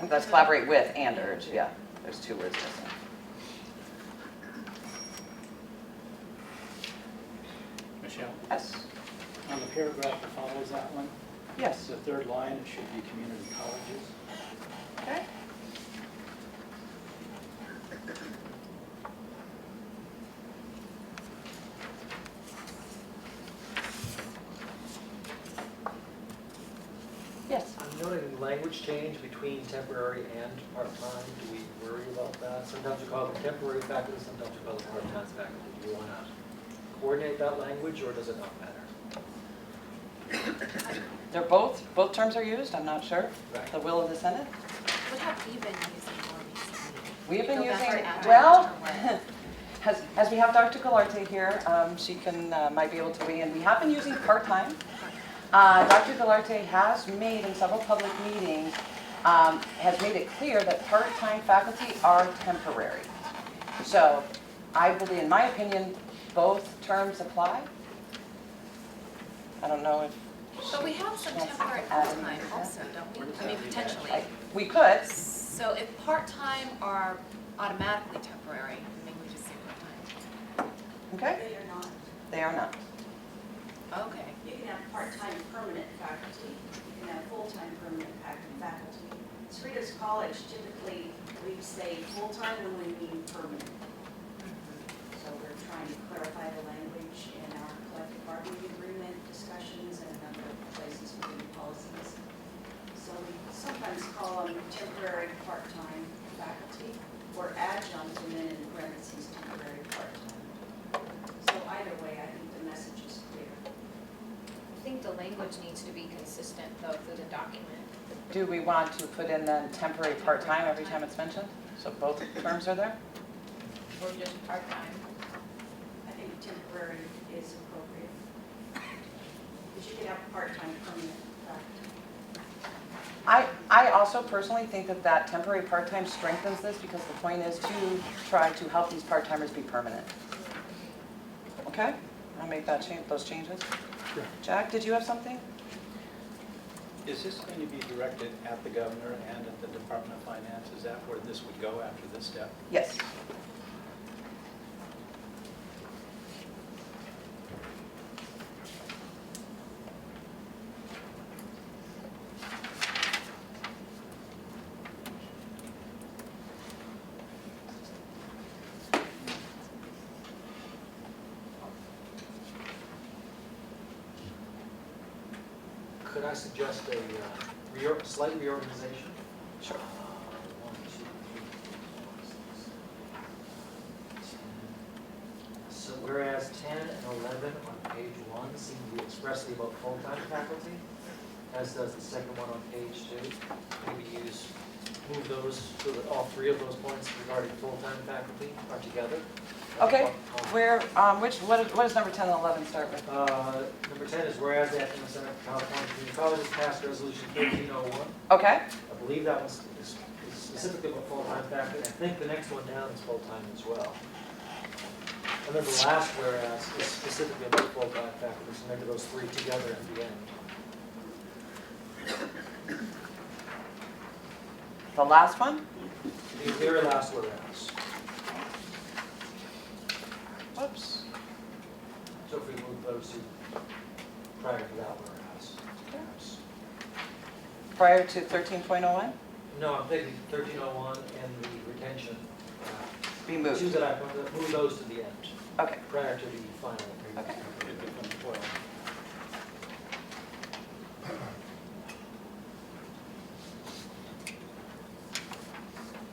And that's collaborate with and urge, yeah. There's 2 words missing. Michelle, Yes? on the paragraph that follows that one, Yes. the 3rd line, it should be community colleges. Okay. Yes. I'm noting language change between temporary and part-time. Do we worry about that? Sometimes we call them temporary faculty, sometimes we call them part-time faculty. Do you want to coordinate that language, or does it not matter? They're both terms are used, I'm not sure. Right. The will of the Senate. What have we been using more recently? We have been November using, and well, October. as we have Dr. Galarte here, she might be able to weigh in. We have been using part-time. Dr. Galarte has made in several public meetings, has made it clear that part-time faculty are temporary. So I believe, in my opinion, both terms apply. I don't know if. But we have some temporary full-time also, don't we? I mean, potentially. We could. So if part-time are automatically temporary, maybe we just say part-time. Okay? They are not. They are not. Okay. You can have part-time permanent faculty, you can have full-time permanent faculty. Cerritos College, typically, we say full-time when we mean permanent. So we're trying to clarify the language in our collective bargaining agreement discussions and a number of places within the policies. So we sometimes call them temporary part-time faculty or adjunct, and then in parentheses, temporary part-time. So either way, I think the message is clear. I think the language needs to be consistent though through the document. Do we want to put in then temporary part-time every time it's mentioned? So both terms are there? Or just part-time. I think temporary is appropriate. Because you could have part-time permanent faculty. I also personally think that temporary part-time strengthens this because the point is to try to help these part-timers be permanent. Okay? I'll make that those changes. Sure. Jack, did you have something? Is this going to be directed at the governor and at the Department of Finance? Is that where this would go after this step? Yes. Could I suggest a slight reorganization? Sure. 1, 2, 3, 4, 5, 6, 7. So whereas 10 and 11 on page 1 seem to be expressly about full-time faculty, as does the second one on page 2. Maybe move those so that all 3 of those points regarding full-time faculty are together. Okay. Where, what does number 10 and 11 start with? Number 10 is whereas the Academic Senate of California Community Colleges passed resolution 1301. Okay. I believe that was specifically about full-time faculty. I think the next one down is full-time as well. And then the last whereas is specifically about full-time faculty, so maybe those 3 together at the end. The last one? The very last whereas. Whoops. So if we move those 2 prior to that whereas. perhaps. Prior to 13.01? No, I'm thinking 1301 and the retention. Be moved. 2 that I put, move those to the end, Okay. prior to the final. Okay. It becomes 12.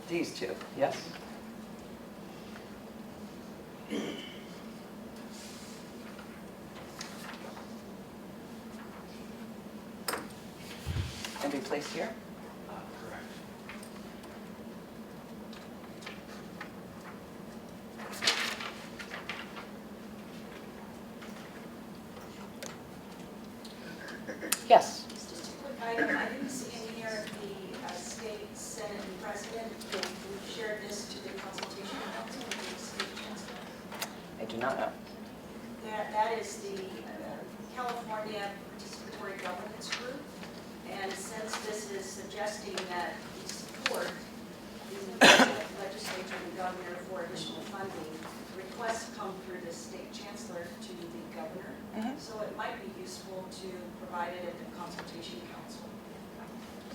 These 2, yes? And be placed here? Correct. Yes. It's just a quick item. I didn't see in here the state senate and president. We shared this to the consultation council with the state chancellor. I do not know. That is the California Participatory Governance Group. And since this is suggesting that these governor for additional funding. Requests come through the state chancellor to the governor. Mhm. So it might be useful to provide it at the consultation council.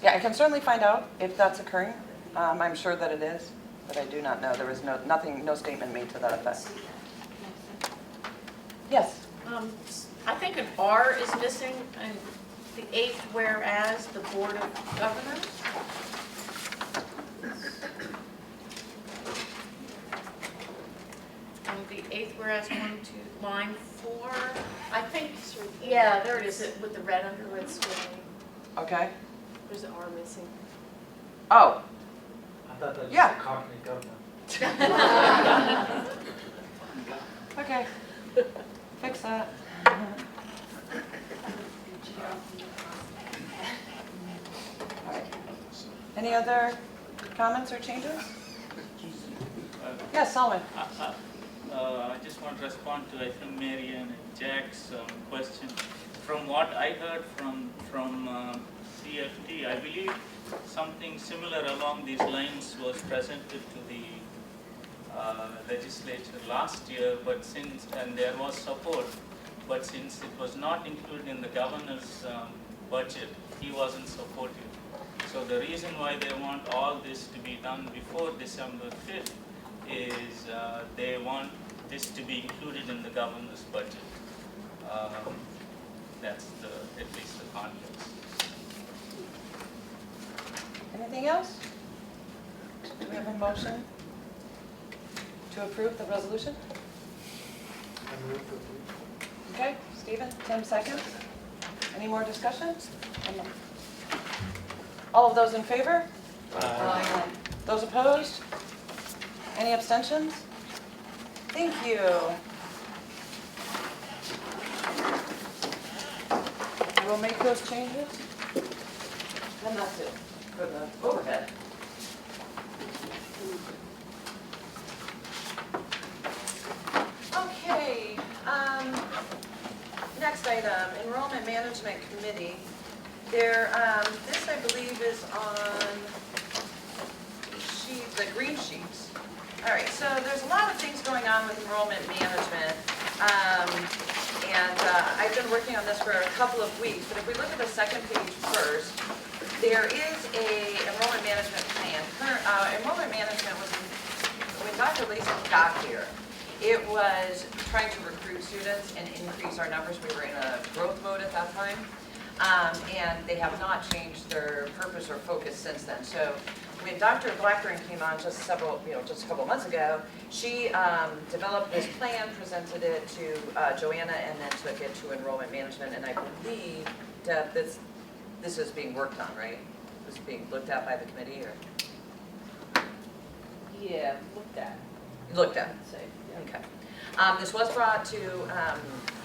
Yeah, I can certainly find out if that's occurring. I'm sure that it is, but I do not know. There was no statement made to that effect. Yes? I think an R is missing in the 8th whereas the Board of Governors. The 8th whereas, line 4, I think, yeah, there it is, with the red under it. Okay. There's an R missing. Oh, I thought that was Yeah. the Cockney governor. okay. Fix that. All right. Any other comments or changes? Yes, Solomon. I just want to respond to, I think, Marian and Jack's question. From what I heard from CFT, I believe something similar along these lines was presented to the legislature last year, and there was support, but since it was not included in the governor's budget, he wasn't supportive. So the reason why they want all this to be done before December 5th is they want this to be included in the governor's budget. That's at least the context. Anything else? Do we have a motion to approve the resolution? Okay, Stephen, 10 seconds. Any more discussion? All of those in favor? Aye. Those opposed? Any abstentions? Thank you. I will make those changes. And that's it for the overhead. Okay, next item, Enrollment Management Committee. This I believe is on the green sheets. All right, so there's a lot of things going on with enrollment management. I've been working on this for a couple of weeks, but if we look at the second page first, there is a enrollment management plan. Enrollment management was, when Dr. Lacey got here, it was trying to recruit students and increase our numbers. We were in a growth mode at that time. And they have not changed their purpose or focus since then. So when Dr. Blackburn came on just a couple months ago, she developed this plan, presented it to Joanna, and then took it to enrollment management. And I believe that this is being worked on, right? This is being looked at by the committee, or? Yeah, looked at. Looked at. Say, Okay. This was brought to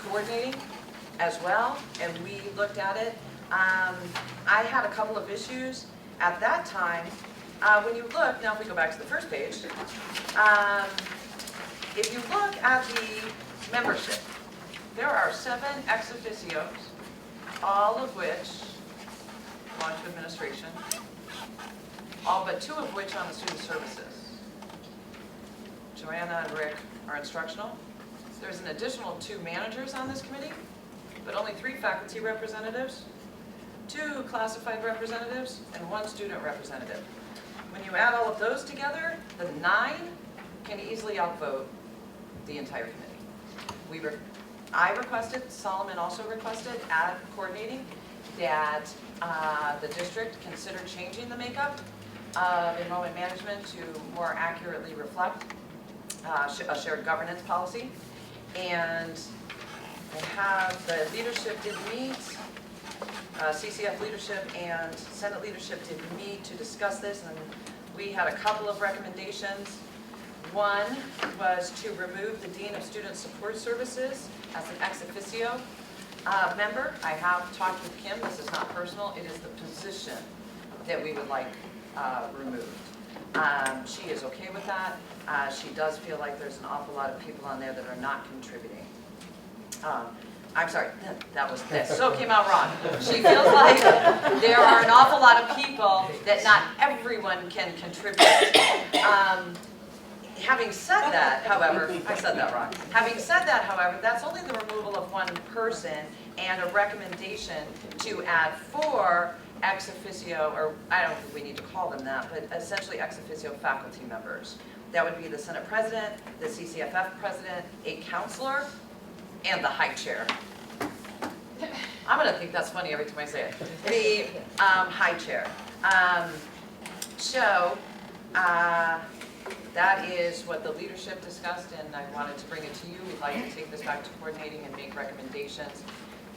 coordinating as well, and we looked at it. I had a couple of issues at that time. When you look, now if we go back to the first page, if you look at the membership, there are 7 ex officios, all of which belong to administration, all but 2 of which on the student services. Joanna and Rick are instructional. There's an additional 2 managers on this committee, but only 3 faculty representatives, 2 classified representatives, and 1 student representative. When you add all of those together, the 9 can easily outvote the entire committee. I requested, Solomon also requested at coordinating, that the district consider changing the makeup of enrollment management to more accurately reflect a shared governance policy. And I have the leadership did meet, CCF leadership and Senate leadership did meet to discuss this, and we had a couple of recommendations. One was to remove the Dean of Student Support Services as an ex officio member. I have talked with Kim, this is not personal, it is the position that we would like removed. She is okay with that. She does feel like there's an awful lot of people on there that are not contributing. I'm sorry, that so came out wrong. She feels like there are an awful lot of people that not everyone can contribute. Having said that, however, I said that wrong. Having said that, however, that's only the removal of one person and a recommendation to add 4 ex officio, or I don't think we need to call them that, but essentially ex officio faculty members. That would be the Senate President, the CCFF President, a counselor, and the high chair. I'm gonna think that's funny every time I say it. The high chair. That is what the leadership discussed, and I wanted to bring it to you. We'd like to take this back to coordinating and make recommendations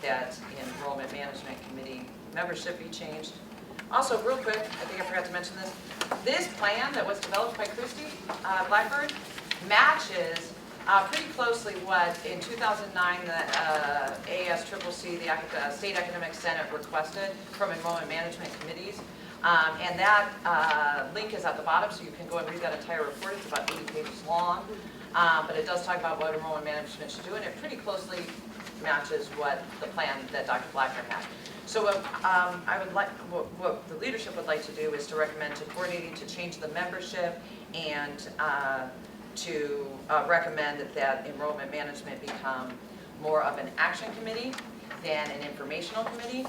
that Enrollment Management Committee membership be changed. Also, real quick, I think I forgot to mention this. This plan that was developed by Christy Blackbird matches pretty closely what in 2009 the ASCCC, the State Academic Senate, requested from enrollment management committees. And that link is at the bottom, so you can go and read that entire report. It's about 80 pages long, but it does talk about what enrollment management should do, and it pretty closely matches what the plan that Dr. Blackburn had. So what the leadership would like to do is to recommend to coordinating to change the membership and to recommend that enrollment management become more of an action committee than an informational committee,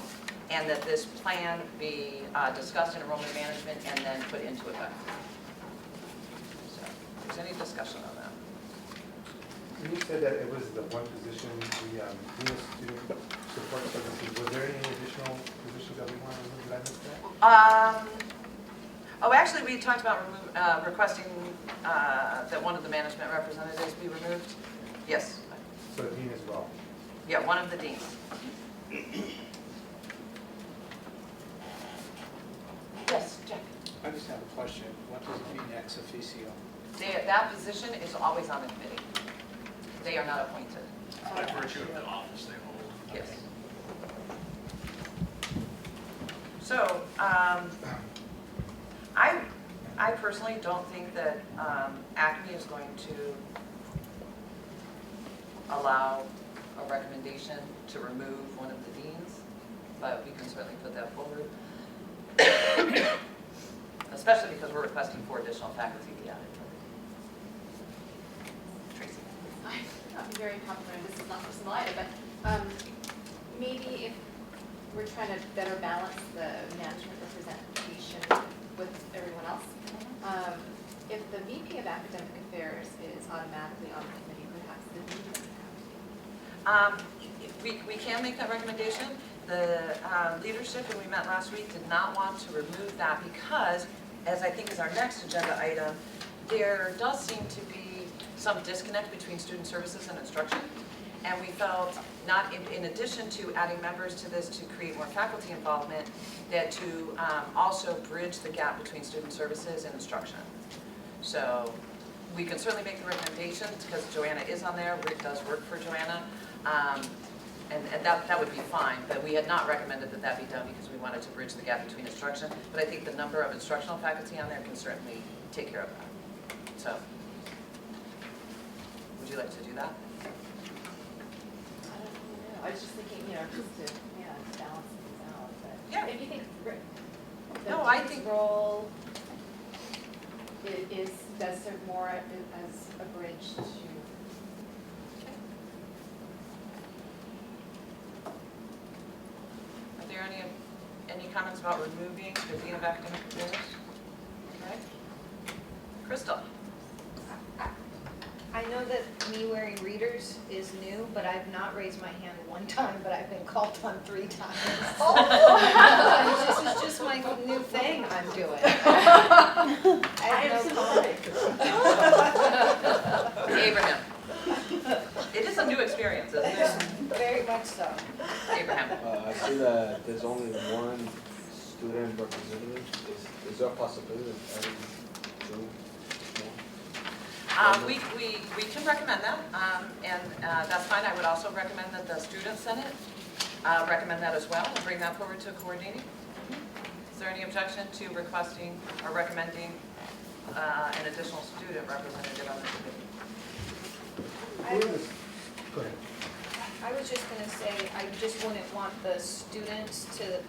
and that this plan be discussed in enrollment management and then put into effect. So, if there's any discussion on that. When you said that it was the one position, the Student Support Services, was there any additional positions that we want to remove? Did I miss that? Oh, actually, we talked about requesting that one of the management representatives be removed. Yes. So Dean as well? Yeah, one of the deans. Yes, Jack. I just have a question. What does it mean ex officio? That position is always on the committee. They are not appointed. By virtue of the office they hold. Yes. So, I personally don't think that ACME is going to allow a recommendation to remove one of the deans, but we can certainly put that forward. Especially because we're requesting 4 additional faculty be added. Tracy. I'm not very popular, and this is not personal either, but maybe if we're trying to better balance the management representation with everyone else, if the VP of Academic Affairs is automatically on the committee, perhaps the dean doesn't have to be. We can make that recommendation. The leadership, when we met last week, did not want to remove that because, as I think is our next agenda item, there does seem to be some disconnect between student services and instruction. And we felt, not in addition to adding members to this to create more faculty involvement, that to also bridge the gap between student services and instruction. So we can certainly make the recommendations because Joanna is on there. Rick does work for Joanna. And that would be fine, but we had not recommended that that be done because we wanted to bridge the gap between instruction. But I think the number of instructional faculty on there can certainly take care of that. So, would you like to do that? I don't know. I was just thinking, just to, balance things out, but. Yeah. If you think the No, I dean's think- role does serve more as a bridge to. Are there any comments about removing the Dean of Academic Affairs? Okay. Crystal? I know that me wearing readers is new, but I've not raised my hand one time, but I've been called on 3 times. This is just my new thing I'm doing. I have no comment. Abraham? It is a new experience, isn't it? Very much so. Abraham? I see that there's only one student representative. Is there a possibility of adding 2 more? We can recommend that, and that's fine. I would also recommend that the Student Senate recommend that as well and bring that forward to coordinating. Is there any objection to requesting or recommending an additional student representative on the committee? Go ahead. I was just gonna say, I just wouldn't want the students to